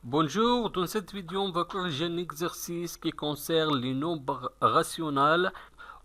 Bonjour, dans cette vidéo, on va corriger un exercice qui concerne les nombres rationnels.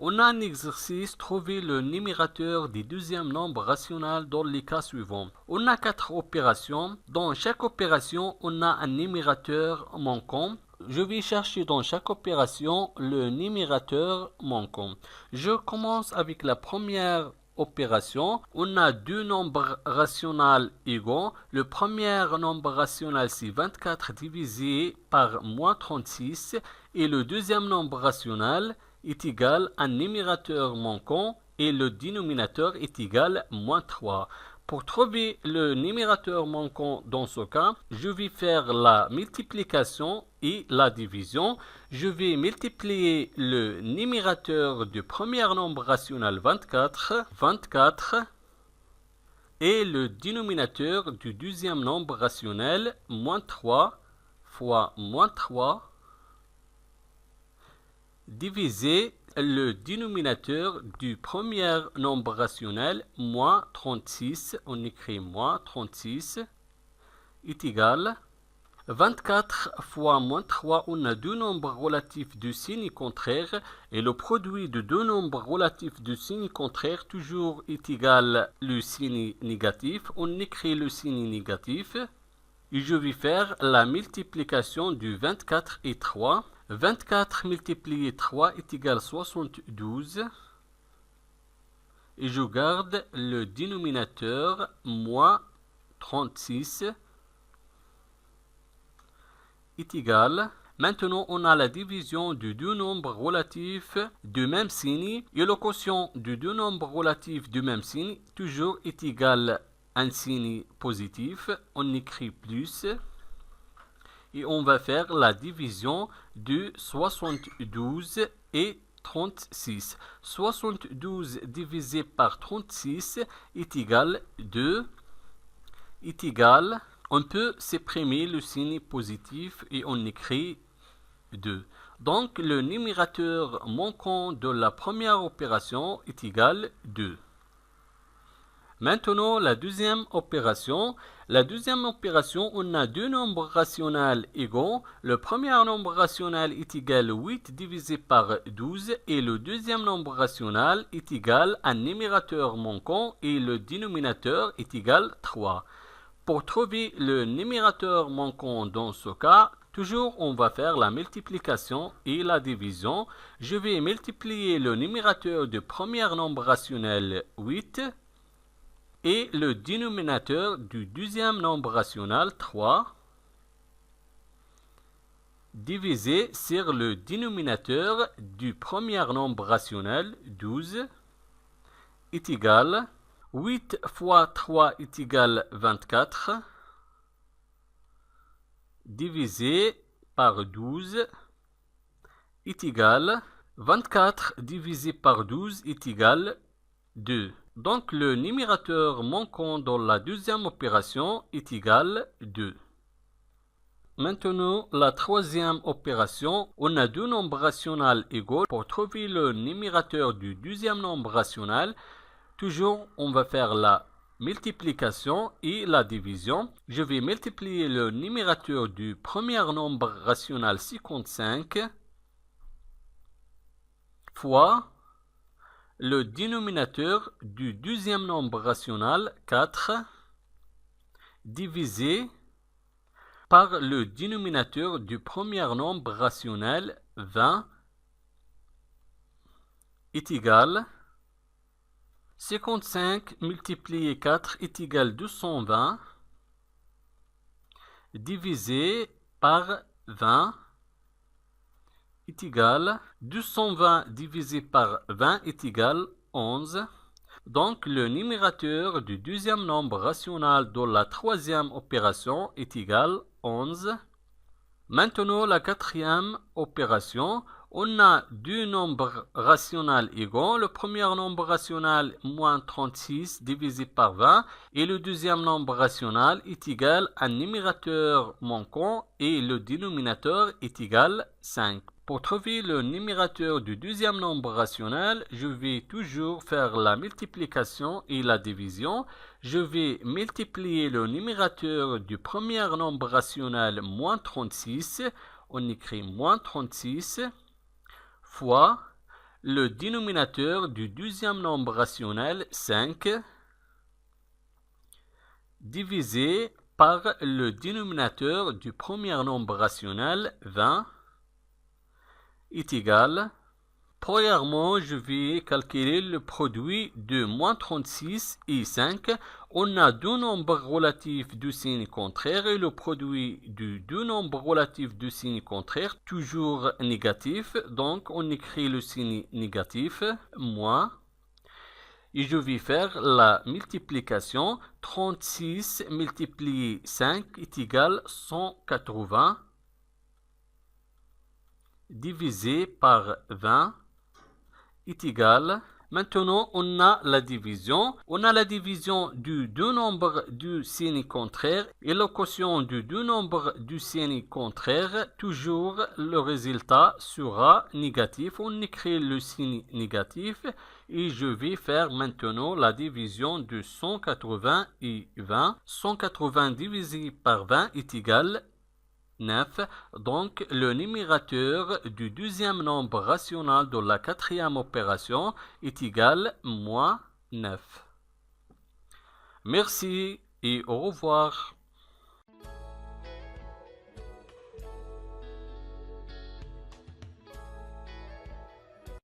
On a un exercice, trouver le numérateur des deuxièmes nombres rationnels dans les cas suivants. On a 4 opérations. Dans chaque opération, on a un numérateur manquant. Je vais chercher dans chaque opération le numérateur manquant. Je commence avec la première opération. On a deux nombres rationnels égaux. Le premier nombre rationnel, c'est 24 divisé par moins 36. Et le deuxième nombre rationnel est égal à un numérateur manquant et le dénominateur est égal à moins 3. Pour trouver le numérateur manquant dans ce cas, je vais faire la multiplication et la division. Je vais multiplier le numérateur du premier nombre rationnel 24, et le dénominateur du deuxième nombre rationnel moins 3 fois moins 3 divisé le dénominateur du premier nombre rationnel, moins 36, on écrit moins 36, est égal 24 fois moins 3, on a deux nombres relatifs de signe contraire, et le produit de deux nombres relatifs de signe contraire toujours est égal le signe négatif, on écrit le signe négatif, et je vais faire la multiplication du 24 et 3. 24 multiplié 3 est égal à 72. Et je garde le dénominateur moins 36 est égal. Maintenant, on a la division de deux nombres relatifs du même signe. Et le quotient de deux nombres relatifs du même signe toujours est égal à un signe positif. On écrit plus. Et on va faire la division de 72 et 36. 72 divisé par 36 est égal à 2. Est égal, on peut supprimer le signe positif et on écrit 2. Donc le numérateur manquant de la première opération est égal à 2. Maintenant, la deuxième opération. La deuxième opération, on a deux nombres rationnels égaux. Le premier nombre rationnel est égal à 8 divisé par 12 et le deuxième nombre rationnel est égal à un numérateur manquant et le dénominateur est égal à 3. Pour trouver le numérateur manquant dans ce cas, toujours on va faire la multiplication et la division. Je vais multiplier le numérateur du premier nombre rationnel 8 et le dénominateur du deuxième nombre rationnel 3 divisé sur le dénominateur du premier nombre rationnel 12 est égal 8 fois 3 est égal 24 divisé par 12 est égal 24 divisé par 12 est égal 2. Donc le numérateur manquant dans la deuxième opération est égal à 2. Maintenant, la troisième opération, on a deux nombres rationnels égaux. Pour trouver le numérateur du deuxième nombre rationnel, toujours on va faire la multiplication et la division. Je vais multiplier le numérateur du premier nombre rationnel 55 fois le dénominateur du deuxième nombre rationnel 4 divisé par le dénominateur du premier nombre rationnel 20 est égal 55 multiplié 4 est égal 220 divisé par 20 est égal 220 divisé par 20 est égal 11. Donc le numérateur du deuxième nombre rationnel dans la troisième opération est égal 11. Maintenant la quatrième opération, on a deux nombres rationnels égaux. Le premier nombre rationnel moins 36 divisé par 20 et le deuxième nombre rationnel est égal à un numérateur manquant et le dénominateur est égal 5. Pour trouver le numérateur du deuxième nombre rationnel, je vais toujours faire la multiplication et la division. Je vais multiplier le numérateur du premier nombre rationnel moins 36, on écrit moins 36, fois le dénominateur du deuxième nombre rationnel 5, divisé par le dénominateur du premier nombre rationnel 20, est égal. Premièrement, je vais calculer le produit de moins 36 et 5. On a deux nombres relatifs de signe contraire et le produit de deux nombres relatifs de signe contraire toujours négatif. Donc, on écrit le signe négatif, moins. Et je vais faire la multiplication. 36 multiplié 5 est égal à 180 divisé par 20 est égal. Maintenant, on a la division. On a la division de deux nombres du signe contraire et le quotient de deux nombres du signe contraire. Toujours, le résultat sera négatif. On écrit le signe négatif et je vais faire maintenant la division de 180 et 20. 180 divisé par 20 est égal 9. Donc, le numérateur du deuxième nombre rationnel de la quatrième opération est égal à moins 9. Merci et au revoir.